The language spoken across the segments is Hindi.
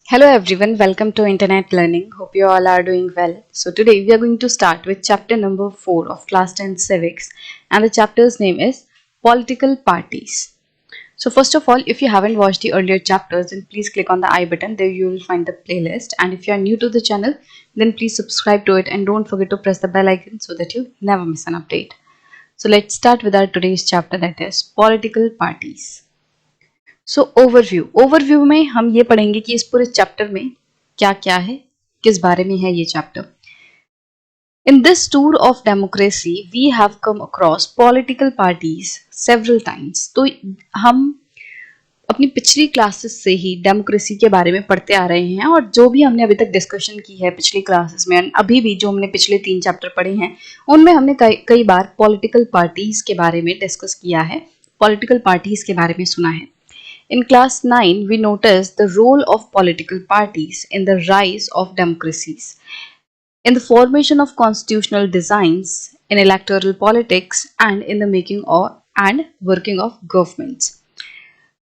Hello everyone, welcome to Internet Learning. Hope you all are doing well. So today we are going to start with chapter number 4 of class 10 civics, and the chapter's name is political parties. So first of all, if you haven't watched the earlier chapters, then please click on the I button. There you will find the playlist, and if you are new to the channel, then please subscribe to it and don't forget to press the bell icon so that you never miss an update. So let's start with our today's chapter, that is political parties. So overview में हम ये पढ़ेंगे कि इस पूरे चैप्टर में क्या क्या है, किस बारे में है ये chapter. In this tour of democracy we have come across political parties several times. तो हम अपनी पिछली क्लासेस से ही डेमोक्रेसी के बारे में पढ़ते आ रहे हैं, और जो भी हमने अभी तक डिस्कशन की है पिछली क्लासेस में, अभी भी जो हमने पिछले 3 चैप्टर पढ़े हैं उनमें हमने कई बार पॉलिटिकल पार्टीज के बारे में डिस्कस किया है, पॉलिटिकल पार्टीज के बारे में सुना है. In class 9, we noticed the role of political parties in the rise of democracies, in the formation of constitutional designs, in electoral politics, and in the making of and working of governments.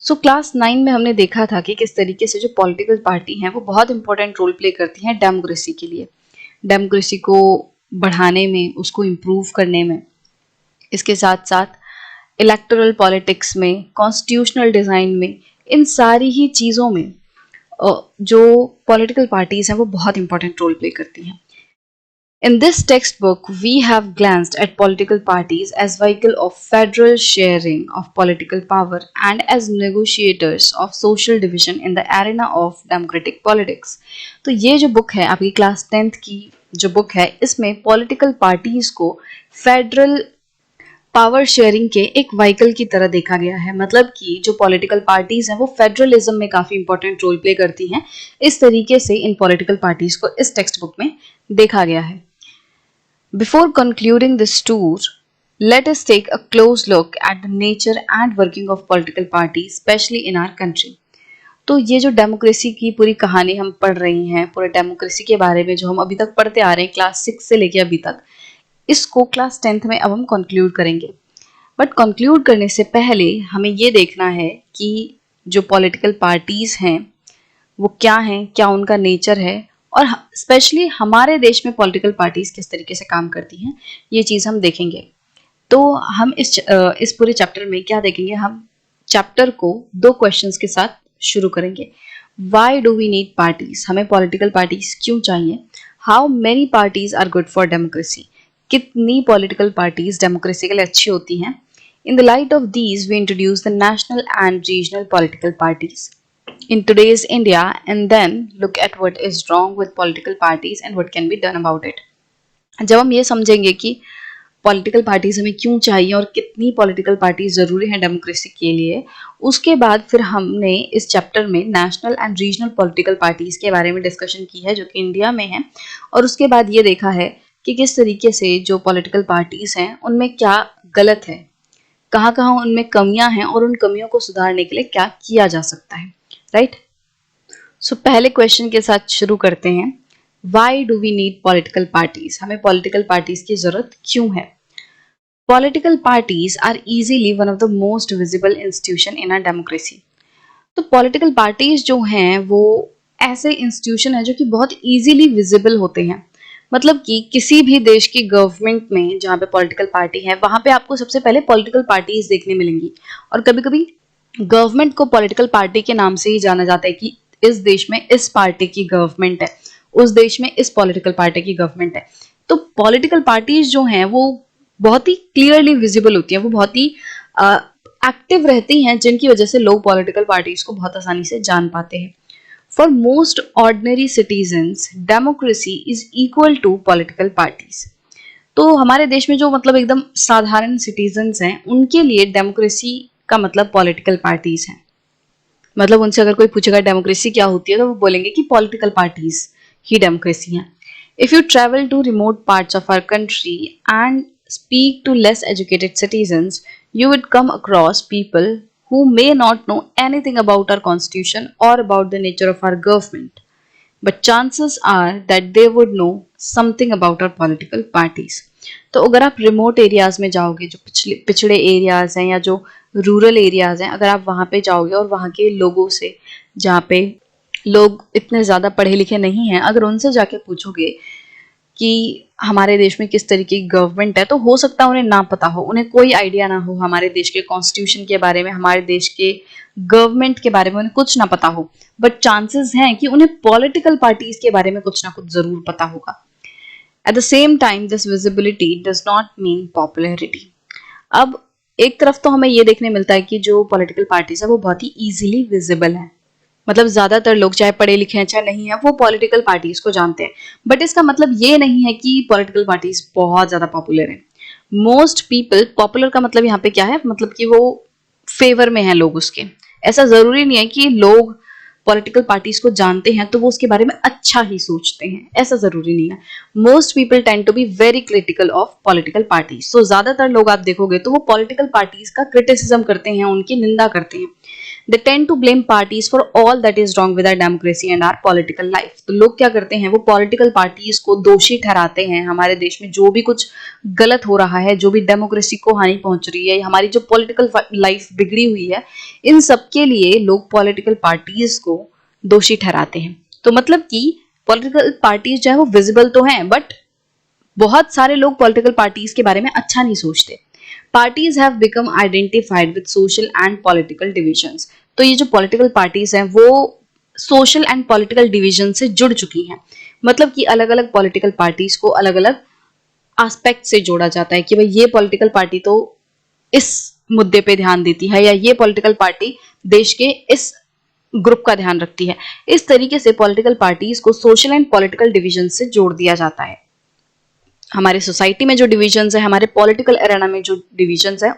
So class 9 में हमने देखा था कि किस तरीके से जो पॉलिटिकल पार्टी हैं वो बहुत इंपॉर्टेंट रोल प्ले करती हैं डेमोक्रेसी के लिए, डेमोक्रेसी को बढ़ाने में, उसको इम्प्रूव करने में. इसके साथ साथ इलेक्टोरल पॉलिटिक्स में, कॉन्स्टिट्यूशनल डिज़ाइन में, इन सारी ही चीज़ों में जो पॉलिटिकल पार्टीज हैं वो बहुत इंपॉर्टेंट रोल प्ले करती हैं. In this textbook we have glanced at political parties as vehicle of federal sharing of political power and as negotiators of social division in the arena of democratic politics. तो ये जो बुक है, आपकी क्लास 10th की जो बुक है, इसमें पॉलिटिकल पार्टीज को फेडरल पावर शेयरिंग के एक व्हीकल की तरह देखा गया है. मतलब कि जो पॉलिटिकल पार्टीज हैं वो फेडरलिज्म में काफी इंपॉर्टेंट रोल प्ले करती हैं. इस तरीके से इन पॉलिटिकल पार्टीज को इस टेक्स्ट बुक में देखा गया है. Before concluding this tour, let us take a close look at the nature and working of political parties, specially in our country. तो ये जो डेमोक्रेसी की पूरी कहानी हम पढ़ रही हैं, पूरे डेमोक्रेसी के बारे में जो हम अभी तक पढ़ते आ रहे हैं क्लास 6 से लेके अभी तक, इसको क्लास 10th में अब हम कंक्लूड करेंगे. बट कंक्लूड करने से पहले हमें ये देखना है कि जो पॉलिटिकल पार्टीज हैं वो क्या हैं, क्या उनका नेचर है, और स्पेशली हमारे देश में पॉलिटिकल पार्टीज किस तरीके से काम करती हैं, ये चीज़ हम देखेंगे. तो हम इस पूरे चैप्टर में क्या देखेंगे, हम चैप्टर को 2 क्वेश्चंस के साथ शुरू करेंगे. Why do we need parties, हमें पॉलिटिकल पार्टीज क्यों चाहिए. How many parties are good for democracy, कितनी पॉलिटिकल पार्टीज डेमोक्रेसी के लिए अच्छी होती हैं. In the light of these we introduce the national and regional political parties in today's India, and then look at what is wrong with political parties and what can be done about it. जब हम ये समझेंगे कि पॉलिटिकल पार्टीज हमें क्यों चाहिए और कितनी पॉलिटिकल पार्टीज जरूरी हैं डेमोक्रेसी के लिए, उसके बाद फिर हमने इस चैप्टर में national and regional political parties के बारे में डिस्कशन की है जो कि इंडिया में है, और उसके बाद ये देखा है कि किस तरीके से जो पॉलिटिकल पार्टीज हैं उनमें क्या गलत है, कहाँ कहाँ उनमें कमियां हैं, और उन कमियों को सुधारने के लिए क्या किया जा सकता है. राइट. सो पहले क्वेश्चन के साथ शुरू करते हैं. Why do we need political parties, हमें पॉलिटिकल पार्टीज की जरूरत क्यों है. Political parties are easily one of the most visible institution in a democracy. तो पॉलिटिकल पार्टीज जो हैं वो ऐसे इंस्टीट्यूशन है जो कि बहुत इजीली विजिबल होते हैं. मतलब कि किसी भी देश की गवर्नमेंट में जहाँ पे पॉलिटिकल पार्टी है वहाँ पे आपको सबसे पहले पॉलिटिकल पार्टीज देखने मिलेंगी, और कभी कभी गवर्नमेंट को पॉलिटिकल पार्टी के नाम से ही जाना जाता है कि इस देश में इस पार्टी की गवर्नमेंट है, उस देश में इस पॉलिटिकल पार्टी की गवर्नमेंट है. तो पॉलिटिकल पार्टीज जो हैं वो बहुत ही क्लियरली विजिबल होती हैं, वो बहुत ही एक्टिव रहती हैं, जिनकी वजह से लोग पॉलिटिकल पार्टीज को बहुत आसानी से जान पाते हैं. For most ordinary citizens, democracy is equal to political parties. तो हमारे देश में जो मतलब एकदम साधारण सिटीजन्स हैं उनके लिए डेमोक्रेसी का मतलब पॉलिटिकल पार्टीज हैं. मतलब उनसे अगर कोई पूछेगा डेमोक्रेसी क्या होती है तो वो बोलेंगे कि पॉलिटिकल पार्टीज ही डेमोक्रेसी हैं. If you travel to remote parts of our country and speak to less educated citizens, you would come across people who may not know anything about our constitution or about the nature of our government, but chances are that they would know something about our political parties. तो अगर आप रिमोट एरियाज में जाओगे, जो पिछड़े एरियाज हैं या जो रूरल एरियाज हैं, अगर आप वहाँ पे जाओगे और वहाँ के लोगों से, जहाँ पे लोग इतने ज़्यादा पढ़े लिखे नहीं हैं, अगर उनसे जाके पूछोगे कि हमारे देश में किस तरीके की गवर्नमेंट है, तो हो सकता है उन्हें ना पता हो, उन्हें कोई आइडिया ना हो हमारे देश के कॉन्स्टिट्यूशन के बारे में, हमारे देश के गवर्नमेंट के बारे में उन्हें कुछ ना पता हो, बट चांसेस हैं कि उन्हें पॉलिटिकल पार्टीज के बारे में कुछ ना कुछ जरूर पता होगा। At the same time this visibility does not mean popularity. अब एक तरफ तो हमें ये देखने मिलता है कि जो पॉलिटिकल पार्टीज है वो बहुत ही इजीली विजिबल है, मतलब ज्यादातर लोग चाहे पढ़े लिखे हैं चाहे नहीं है वो पॉलिटिकल पार्टीज को जानते हैं, बट इसका मतलब ये नहीं है कि पॉलिटिकल पार्टीज बहुत ज्यादा पॉपुलर है। मोस्ट पीपल, पॉपुलर का मतलब यहाँ पे क्या है, मतलब कि वो फेवर में है लोग उसके। ऐसा जरूरी नहीं है कि लोग पॉलिटिकल पार्टीज को जानते हैं तो वो उसके बारे में अच्छा ही सोचते हैं, ऐसा जरूरी नहीं है। Most people tend to be very critical of political parties. तो ज्यादातर लोग आप देखोगे तो वो पॉलिटिकल पार्टीज का क्रिटिसिज्म करते हैं, उनकी निंदा करते हैं। They tend to blame parties for all that is wrong with our democracy and our political life. तो लोग क्या करते हैं, वो पॉलिटिकल पार्टीज को दोषी ठहराते हैं। हमारे देश में जो भी कुछ गलत हो रहा है, जो भी डेमोक्रेसी को हानि पहुंच रही है, हमारी जो पॉलिटिकल लाइफ बिगड़ी हुई है, इन सब के लिए लोग पॉलिटिकल पार्टीज को दोषी ठहराते हैं। तो मतलब कि पॉलिटिकल पार्टीज जो है वो विजिबल तो हैं, बट बहुत सारे लोग पॉलिटिकल पार्टीज के बारे में अच्छा नहीं सोचते। Parties have become identified with social and political divisions. तो ये जो political parties हैं वो social and political division से जुड़ चुकी हैं। मतलब कि अलग अलग political parties को अलग अलग aspect से जोड़ा जाता है कि भाई ये political party तो इस मुद्दे पे ध्यान देती है, या ये political party देश के इस ग्रुप का ध्यान रखती है। इस तरीके से political parties को social and political division से जोड़ दिया जाता है। हमारे सोसाइटी में जो डिविजन्स है, हमारे पॉलिटिकल एरेना में जो डिविजन्स है,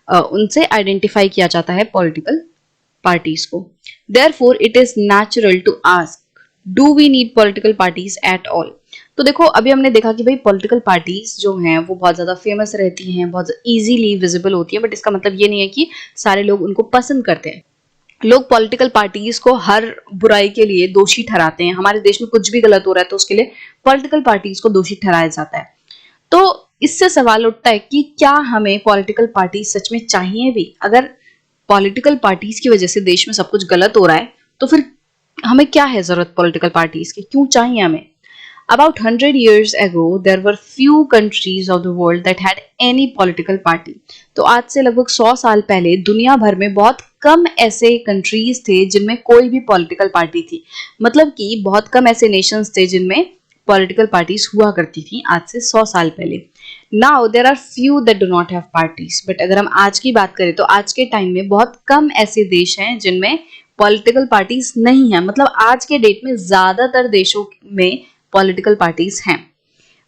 उनसे आइडेंटिफाई किया जाता है पॉलिटिकल पार्टीज को। Therefore it is natural to ask, do we need political parties at all. तो देखो अभी हमने देखा कि भाई पॉलिटिकल पार्टीज जो हैं वो बहुत ज्यादा फेमस रहती हैं, बहुत इजीली विजिबल होती है, बट इसका मतलब ये नहीं है कि सारे लोग उनको पसंद करते हैं। लोग पॉलिटिकल पार्टीज को हर बुराई के लिए दोषी ठहराते हैं। हमारे देश में कुछ भी गलत हो रहा है तो उसके लिए पॉलिटिकल पार्टीज को दोषी ठहराया जाता है। तो इससे सवाल उठता है कि क्या हमें पॉलिटिकल पार्टीज सच में चाहिए भी? अगर पॉलिटिकल पार्टीज की वजह से देश में सब कुछ गलत हो रहा है तो फिर हमें क्या है जरूरत पॉलिटिकल पार्टीज की, क्यों चाहिए हमें? About 100 years ago, there were few countries of the world that had any political party. तो आज से लगभग 100 साल पहले दुनिया भर में बहुत कम ऐसे कंट्रीज थे जिनमें कोई भी पॉलिटिकल पार्टी थी। मतलब कि बहुत कम ऐसे नेशंस थे जिनमें पॉलिटिकल पार्टीज हुआ करती थी आज से 100 साल पहले। Now there are few that do not have parties. But अगर हम आज की बात करें तो आज के टाइम में बहुत कम ऐसे देश हैं जिनमें पॉलिटिकल पार्टीज नहीं है। मतलब आज के डेट में ज्यादातर देशों में political parties हैं।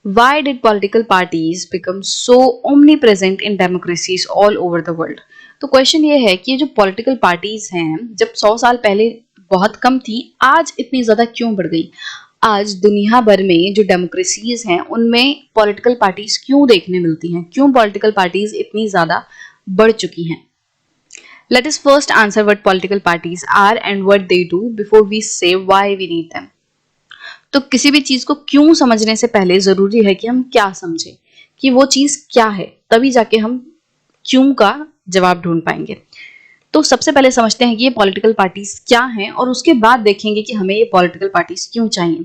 Why did political parties become so omnipresent in democracies all over the world? तो क्वेश्चन ये है कि जो political parties हैं जब 100 साल पहले बहुत कम थी, आज इतनी ज्यादा क्यों बढ़ गई? आज दुनिया भर में जो डेमोक्रेसीज हैं उनमें पॉलिटिकल पार्टीज क्यों देखने मिलती हैं? क्यों पॉलिटिकल पार्टीज इतनी ज्यादा बढ़ चुकी हैं? Let us first answer what political parties are and what they do before we say why we need them. तो किसी भी चीज को क्यों समझने से पहले जरूरी है कि हम क्या समझें कि वो चीज क्या है, तभी जाके हम क्यों का जवाब ढूंढ पाएंगे। तो सबसे पहले समझते हैं कि ये पॉलिटिकल पार्टीज क्या हैं और उसके बाद देखेंगे कि हमें ये पॉलिटिकल पार्टीज क्यों चाहिए।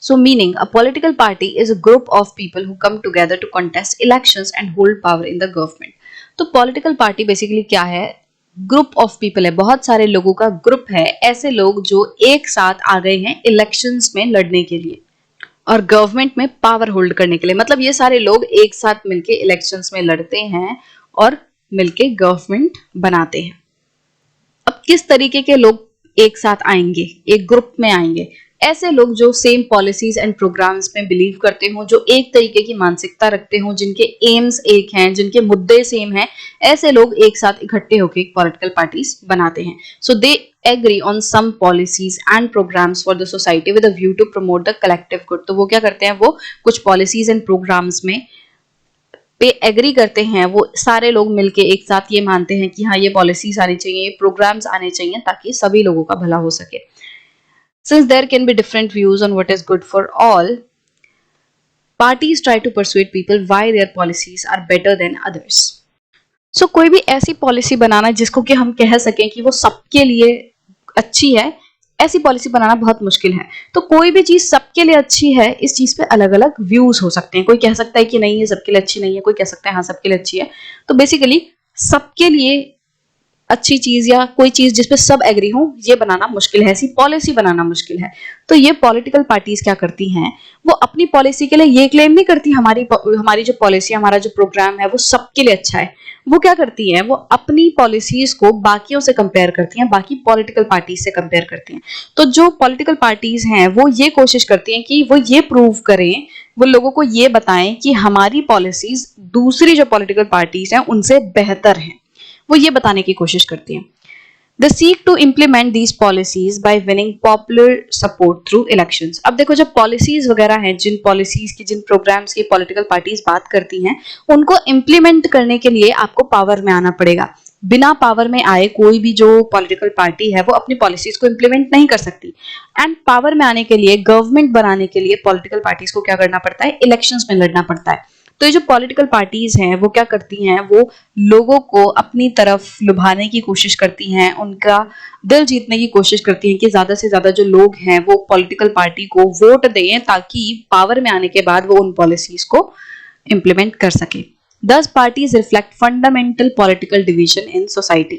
So meaning, a political party is a group of people who come together to contest elections and hold power in the government. तो पॉलिटिकल पार्टी बेसिकली क्या है? ग्रुप ऑफ पीपल है, बहुत सारे लोगों का ग्रुप है, ऐसे लोग जो एक साथ आ गए हैं इलेक्शंस में लड़ने के लिए और गवर्नमेंट में पावर होल्ड करने के लिए। मतलब ये सारे लोग एक साथ मिलके इलेक्शंस में लड़ते हैं और मिलके गवर्नमेंट बनाते हैं। अब किस तरीके के लोग एक साथ आएंगे, एक ग्रुप में आएंगे? ऐसे लोग जो सेम पॉलिसीज एंड प्रोग्राम्स में बिलीव करते हो, जो एक तरीके की मानसिकता रखते हो, जिनके एम्स एक हैं, जिनके मुद्दे सेम हैं, ऐसे लोग एक साथ इकट्ठे होकर एक पॉलिटिकल पार्टीज बनाते हैं। So they agree on some policies and programmes for the society with a view to promote the collective good. तो वो क्या करते हैं, वो कुछ पॉलिसीज एंड प्रोग्राम्स में पे एग्री करते हैं। वो सारे लोग मिलके एक साथ ये मानते हैं कि हाँ ये पॉलिसीज आनी चाहिए, ये प्रोग्राम्स आने चाहिए ताकि सभी लोगों का भला हो सके। Since there can be different views on what is good for all, parties try to persuade people why their policies are better than others. So कोई भी ऐसी पॉलिसी बनाना जिसको कि हम कह सकें कि वो सबके लिए अच्छी है, ऐसी पॉलिसी बनाना बहुत मुश्किल है। तो कोई भी चीज सबके लिए अच्छी है, इस चीज पे अलग अलग व्यूज हो सकते हैं। कोई कह सकता है कि नहीं ये सबके लिए अच्छी नहीं है, कोई कह सकता है हाँ सबके लिए अच्छी है। तो बेसिकली सबके लिए अच्छी चीज या कोई चीज जिसपे सब एग्री हो, ये बनाना मुश्किल है, ऐसी पॉलिसी बनाना मुश्किल है। तो ये पॉलिटिकल पार्टीज क्या करती हैं, वो अपनी पॉलिसी के लिए ये क्लेम नहीं करती हमारी जो पॉलिसी, हमारा जो प्रोग्राम है वो सबके लिए अच्छा है। वो क्या करती हैं, वो अपनी पॉलिसीज को बाकियों से कंपेयर करती हैं, बाकी पॉलिटिकल पार्टीज से कंपेयर करती हैं। तो जो पॉलिटिकल पार्टीज हैं वो ये कोशिश करती हैं कि वो ये प्रूव करें, वो लोगों को ये बताएं कि हमारी पॉलिसीज दूसरी जो पॉलिटिकल पार्टीज हैं उनसे बेहतर हैं। वो ये बताने की कोशिश करती हैं। They seek to implement these policies by winning popular support through elections. अब देखो जब पॉलिसीज वगैरह हैं, जिन पॉलिसीज की, जिन प्रोग्राम्स की पॉलिटिकल पार्टीज बात करती हैं, उनको इम्प्लीमेंट करने के लिए आपको पावर में आना पड़ेगा। बिना पावर में आए कोई भी जो पॉलिटिकल पार्टी है वो अपनी पॉलिसीज को इम्प्लीमेंट नहीं कर सकती। एंड पावर में आने के लिए, गवर्नमेंट बनाने के लिए पॉलिटिकल पार्टीज को क्या करना पड़ता है, इलेक्शंस में लड़ना पड़ता है। तो ये जो पॉलिटिकल पार्टीज हैं वो क्या करती हैं, वो लोगों को अपनी तरफ लुभाने की कोशिश करती हैं, उनका दिल जीतने की कोशिश करती हैं कि ज्यादा से ज्यादा जो लोग हैं वो पॉलिटिकल पार्टी को वोट दें, ताकि पावर में आने के बाद वो उन पॉलिसीज को इंप्लीमेंट कर सके। Thus parties reflect fundamental political division in society.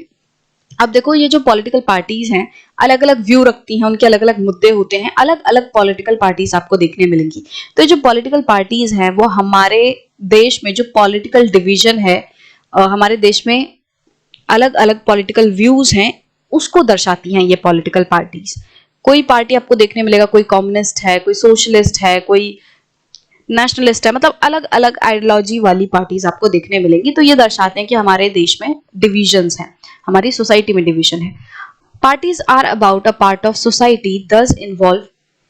अब देखो ये जो पॉलिटिकल पार्टीज हैं अलग अलग व्यू रखती हैं, उनके अलग अलग मुद्दे होते हैं, अलग अलग पॉलिटिकल पार्टीज आपको देखने मिलेंगी। तो ये जो पॉलिटिकल पार्टीज हैं वो हमारे देश में जो पॉलिटिकल डिवीजन है, हमारे देश में अलग अलग पॉलिटिकल व्यूज हैं, उसको दर्शाती हैं ये पॉलिटिकल पार्टीज। कोई पार्टी आपको देखने मिलेगा, कोई कम्युनिस्ट है, कोई सोशलिस्ट है, कोई नेशनलिस्ट है, मतलब अलग अलग आइडियोलॉजी वाली पार्टीज आपको देखने मिलेंगी। तो ये दर्शाते हैं कि हमारे देश में डिविजन्स हैं, हमारी सोसाइटी में डिवीजन है। Parties are about a part of society, thus involve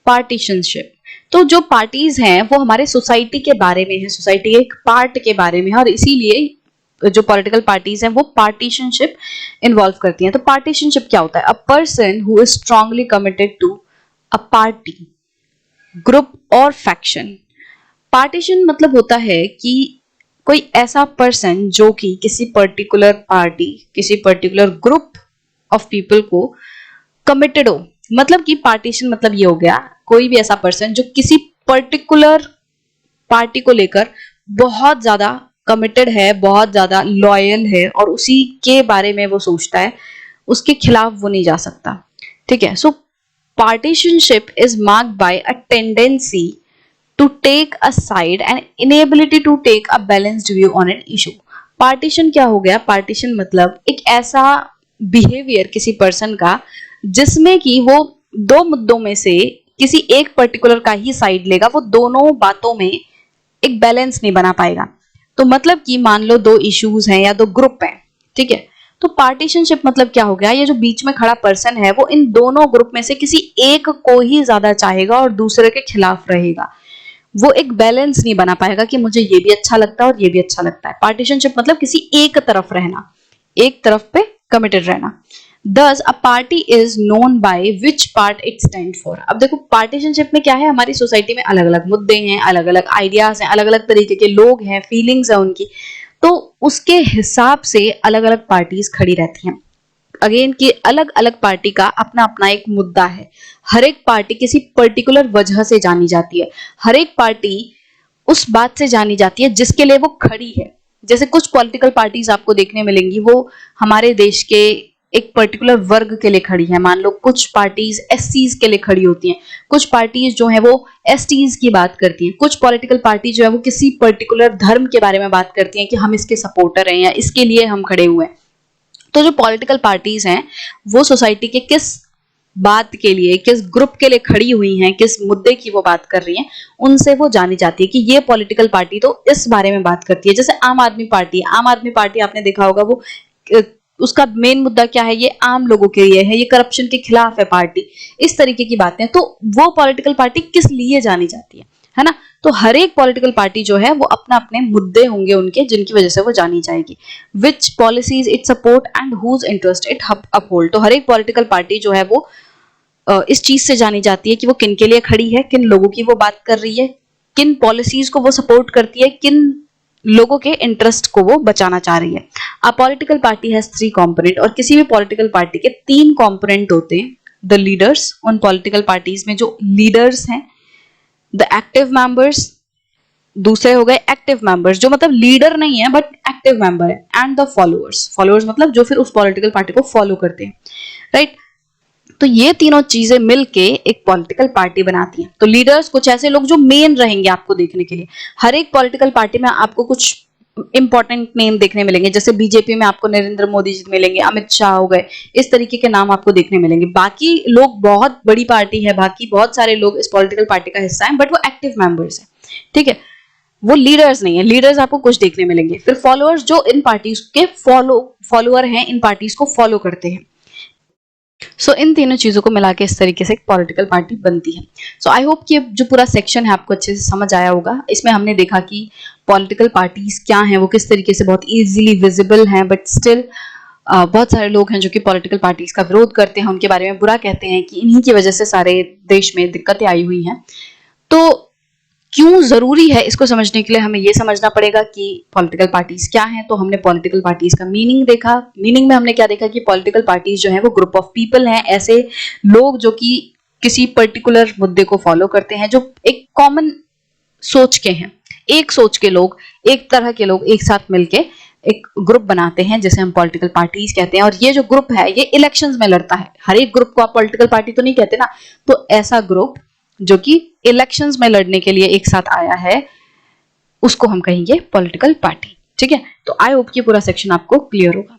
partisanship. तो जो पार्टीज हैं वो हमारे सोसाइटी के बारे में है, सोसाइटी के एक पार्ट के बारे में है, और इसीलिए जो पॉलिटिकल पार्टीज हैं वो पार्टीशनशिप इन्वॉल्व करती हैं। तो पार्टीशनशिप क्या होता है, a person who is strongly committed to a party, group और फैक्शन। पार्टीशन मतलब होता है कि कोई ऐसा पर्सन जो कि किसी पर्टिकुलर पार्टी, किसी पर्टिकुलर ग्रुप ऑफ पीपल को कमिटेड हो। मतलब कि पार्टीशन मतलब ये हो गया, कोई भी ऐसा पर्सन जो किसी पर्टिकुलर पार्टी को लेकर बहुत ज्यादा कमिटेड है, बहुत ज्यादा लॉयल है और उसी के बारे में वो सोचता है, उसके खिलाफ वो नहीं जा सकता। ठीक है, so partisanship is marked by a tendency to take a side and inability to take a balanced view on an issue. Partition क्या हो गया, पार्टीशन मतलब एक ऐसा बिहेवियर किसी पर्सन का जिसमें कि वो दो मुद्दों में से किसी एक पर्टिकुलर का ही साइड लेगा, वो दोनों बातों में एक बैलेंस नहीं बना पाएगा। तो मतलब कि मान लो दो इश्यूज हैं या दो ग्रुप हैं, ठीक है, तो पार्टीशनशिप मतलब क्या हो गया, ये जो बीच में खड़ा पर्सन है वो इन दोनों ग्रुप में से किसी एक को ही ज्यादा चाहेगा और दूसरे के खिलाफ रहेगा। वो एक बैलेंस नहीं बना पाएगा कि मुझे ये भी अच्छा लगता है और ये भी अच्छा लगता है। पार्टीशनशिप मतलब किसी एक तरफ रहना, एक तरफ पे कमिटेड रहना। Thus, a party is known by which part it stand for. अब देखो पार्टीशनशिप में क्या है, हमारी सोसाइटी में अलग अलग मुद्दे हैं, अलग अलग आइडियाज हैं, अलग अलग तरीके के लोग हैं, फीलिंग्स है उनकी, तो उसके हिसाब से अलग अलग पार्टीज खड़ी रहती हैं। अगेन कि अलग अलग पार्टी का अपना अपना एक मुद्दा है, हर एक पार्टी किसी पर्टिकुलर वजह से जानी जाती है, हर एक पार्टी उस बात से जानी जाती है जिसके लिए वो खड़ी है। जैसे कुछ पॉलिटिकल पार्टीज आपको देखने मिलेंगी वो हमारे देश के एक पर्टिकुलर वर्ग के लिए खड़ी है। मान लो कुछ पार्टीज एससीज के लिए खड़ी होती हैं, कुछ पार्टीज जो है वो एसटीज की बात करती हैं, कुछ पॉलिटिकल पार्टी जो है वो किसी पर्टिकुलर धर्म के बारे में बात करती हैं कि हम इसके सपोर्टर हैं या इसके लिए हम खड़े हुए हैं। तो जो पॉलिटिकल पार्टीज हैं वो सोसाइटी के किस बात के लिए, किस ग्रुप के लिए खड़ी हुई हैं, किस मुद्दे की वो बात कर रही हैं, उनसे वो जानी जाती है कि ये पॉलिटिकल पार्टी तो इस बारे में बात करती है। जैसे आम आदमी पार्टी, आम आदमी पार्टी आपने देखा होगा वो उसका मेन मुद्दा क्या है, ये आम लोगों के लिए है, ये करप्शन के खिलाफ है पार्टी, इस तरीके की बातें। तो वो पॉलिटिकल पार्टी किस लिए जानी जाती है ना। तो हर एक पॉलिटिकल पार्टी जो है वो अपना अपने मुद्दे होंगे उनके जिनकी वजह से वो जानी जाएगी। Which policies it support and whose interest it uphold. तो हर एक पॉलिटिकल पार्टी जो है वो इस चीज से जानी जाती है कि वो किन के लिए खड़ी है, किन लोगों की वो बात कर रही है, किन पॉलिसीज को वो सपोर्ट करती है, किन लोगों के इंटरेस्ट को वो बचाना चाह रही है। अ पॉलिटिकल पार्टी हैज 3 कंपोनेंट, और किसी भी पॉलिटिकल पार्टी के 3 कंपोनेंट होते हैं। द लीडर्स, उन पॉलिटिकल पार्टीज में जो लीडर्स हैं, द एक्टिव मेंबर्स, दूसरे हो गए एक्टिव मेंबर्स जो मतलब लीडर नहीं है बट एक्टिव मेंबर है, एंड द फॉलोअर्स, फॉलोअर्स मतलब जो फिर उस पॉलिटिकल पार्टी को फॉलो करते हैं, राइट। तो ये तीनों चीजें मिलके एक पॉलिटिकल पार्टी बनाती हैं। तो लीडर्स कुछ ऐसे लोग जो मेन रहेंगे आपको देखने के लिए। हर एक पॉलिटिकल पार्टी में आपको कुछ इंपॉर्टेंट नेम देखने मिलेंगे, जैसे बीजेपी में आपको नरेंद्र मोदी जी मिलेंगे, अमित शाह हो गए, इस तरीके के नाम आपको देखने मिलेंगे। बाकी लोग, बहुत बड़ी पार्टी है, बाकी बहुत सारे लोग इस पॉलिटिकल पार्टी का हिस्सा हैं, बट वो एक्टिव मेंबर्स हैं, ठीक है, वो लीडर्स नहीं है। लीडर्स आपको कुछ देखने मिलेंगे। फिर फॉलोअर्स जो इन पार्टीज के फॉलोअर हैं, इन पार्टीज को फॉलो करते हैं। सो इन तीनों चीजों को मिला के इस तरीके से एक पॉलिटिकल पार्टी बनती है। सो आई होप कि जो पूरा सेक्शन है आपको अच्छे से समझ आया होगा। इसमें हमने देखा कि पॉलिटिकल पार्टीज क्या हैं, वो किस तरीके से बहुत इजीली विजिबल हैं, बट स्टिल बहुत सारे लोग हैं जो कि पॉलिटिकल पार्टीज का विरोध करते हैं, उनके बारे में बुरा कहते हैं कि इन्हीं की वजह से सारे देश में दिक्कतें आई हुई हैं। तो क्यों जरूरी है इसको समझने के लिए हमें ये समझना पड़ेगा कि पॉलिटिकल पार्टीज क्या हैं। तो हमने पॉलिटिकल पार्टीज का मीनिंग देखा। मीनिंग में हमने क्या देखा कि पॉलिटिकल पार्टीज जो है वो ग्रुप ऑफ पीपल हैं, ऐसे लोग जो कि किसी पर्टिकुलर मुद्दे को फॉलो करते हैं, जो एक कॉमन सोच के हैं, एक सोच के लोग, एक तरह के लोग एक साथ मिलके एक ग्रुप बनाते हैं, जैसे हम पॉलिटिकल पार्टीज कहते हैं। और ये जो ग्रुप है ये इलेक्शंस में लड़ता है। हर एक ग्रुप को आप पॉलिटिकल पार्टी तो नहीं कहते ना, तो ऐसा ग्रुप जो कि इलेक्शंस में लड़ने के लिए एक साथ आया है, उसको हम कहेंगे पॉलिटिकल पार्टी, ठीक है। तो आई होप कि पूरा सेक्शन आपको क्लियर होगा।